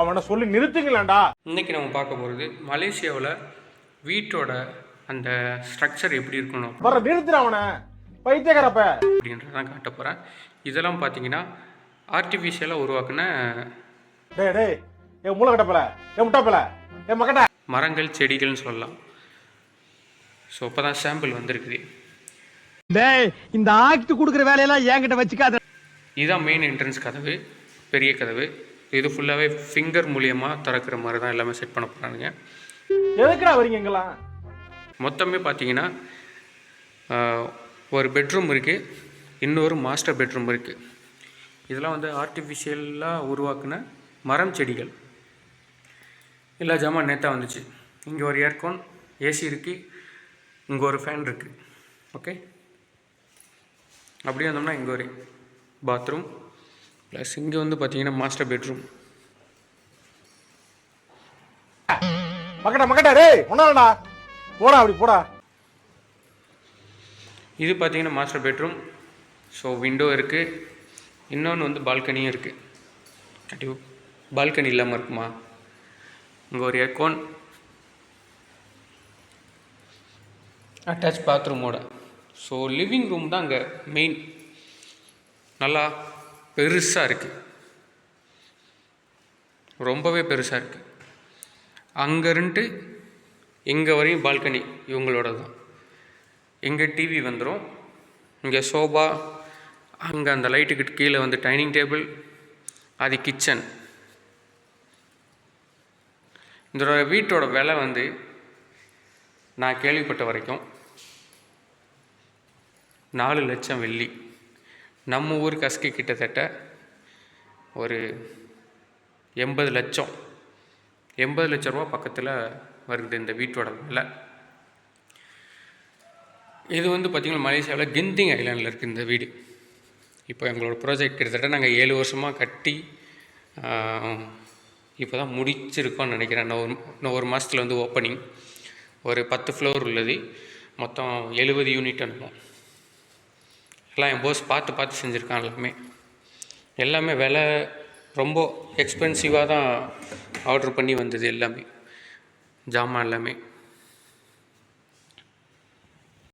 அவனை சொல்லி நிறுத்துங்களேன்டா. இன்றைக்கி நம்ம பார்க்க போகிறது மலேசியாவில் வீட்டோட அந்த ஸ்ட்ரக்சர் எப்படி இருக்கணும் வர நிறுத்துற அவனை பைத்தியக்காரப்ப அப்படின்றதான் காட்ட போகிறேன். இதெல்லாம் பார்த்தீங்கன்னா ஆர்டிஃபிஷியலாக உருவாக்குன டேய் டேய் என் மூளை கட்டப்பல என் முட்டாப்பல என் மக்கட்ட மரங்கள் செடிகள்னு சொல்லலாம். ஸோ இப்போ தான் சாம்பிள் வந்திருக்குது. டேய் இந்த ஆக்ட் கொடுக்குற வேலையெல்லாம் என்கிட்ட வச்சுக்காத. இதுதான் மெயின் என்ட்ரன்ஸ் கதவு, பெரிய கதவு. இது ஃபுல்லாகவே ஃபிங்கர் மூலியமாக திறக்கிற மாதிரி தான் எல்லாமே செட் பண்ண போகிறானுங்க. எதுக்குடா வரீங்க எங்கெல்லாம்? மொத்தமே பார்த்தீங்கன்னா ஒரு பெட்ரூம் இருக்குது, இன்னொரு மாஸ்டர் பெட்ரூம் இருக்குது. இதெல்லாம் வந்து ஆர்டிஃபிஷியலாக உருவாக்குன மரம் செடிகள். எல்லா ஜாமான் நேற்று வந்துச்சு. இங்கே ஒரு ஏர்கான், ஏசி இருக்குது, இங்கே ஒரு ஃபேன் இருக்குது. ஓகே, அப்படியே வந்தோம்னா இங்கே ஒரு பாத்ரூம் ப்ளஸ் இங்கே வந்து பார்த்தீங்கன்னா மாஸ்டர் பெட்ரூம். மக்கட்டா டேய் ஒன்னாடா போடா, அப்படி போடா. இது பார்த்தீங்கன்னா மாஸ்டர் பெட்ரூம். ஸோ விண்டோ இருக்குது, இன்னொன்று வந்து பால்கனியும் இருக்குது. கண்டிப்பாக பால்கனி இல்லாமல் இருக்குமா? இங்கே ஒரு ஏர்கான், அட்டாச் பாத்ரூமோட. ஸோ லிவிங் ரூம் தான் அங்கே மெயின். நல்லா பெருசாக இருக்குது, ரொம்பவே பெருசாக இருக்குது. அங்கேருந்து இங்கே வரையும் பால்கனி இவங்களோட தான். இங்கே டிவி வந்துடும், இங்கே சோபா, அங்கே அந்த லைட்டுக்கிட்ட கீழே வந்து டைனிங் டேபிள், அது கிச்சன். இந்த வீட்டோட விலை வந்து நான் கேள்விப்பட்ட வரைக்கும் 4 லட்சம் வெள்ளி. நம்ம ஊர் கஸ்கி கிட்டத்தட்ட ஒரு 80 லட்சம் ரூபா பக்கத்தில் வருது இந்த வீட்டோட விலை. இது வந்து பார்த்திங்கன்னா மலேசியாவில் கிந்திங் ஐலாண்டில் இருக்குது இந்த வீடு. இப்போ எங்களோட ப்ராஜெக்ட் கிட்டத்தட்ட நாங்கள் 7 வருஷமாக கட்டி இப்போ தான் முடிச்சிருக்கோன்னு நினைக்கிறேன். இன்னும் ஒரு மாதத்தில் வந்து ஓப்பனிங். ஒரு 10 ஃப்ளோர் உள்ளது, மொத்தம் 70 யூனிட் அனுப்போம். எல்லாம் என் போஸ் பார்த்து செஞ்சுருக்கான். எல்லாமே விலை ரொம்ப எக்ஸ்பென்சிவாக தான் ஆர்டர் பண்ணி வந்தது. எல்லாமே ஜாமான் எல்லாமே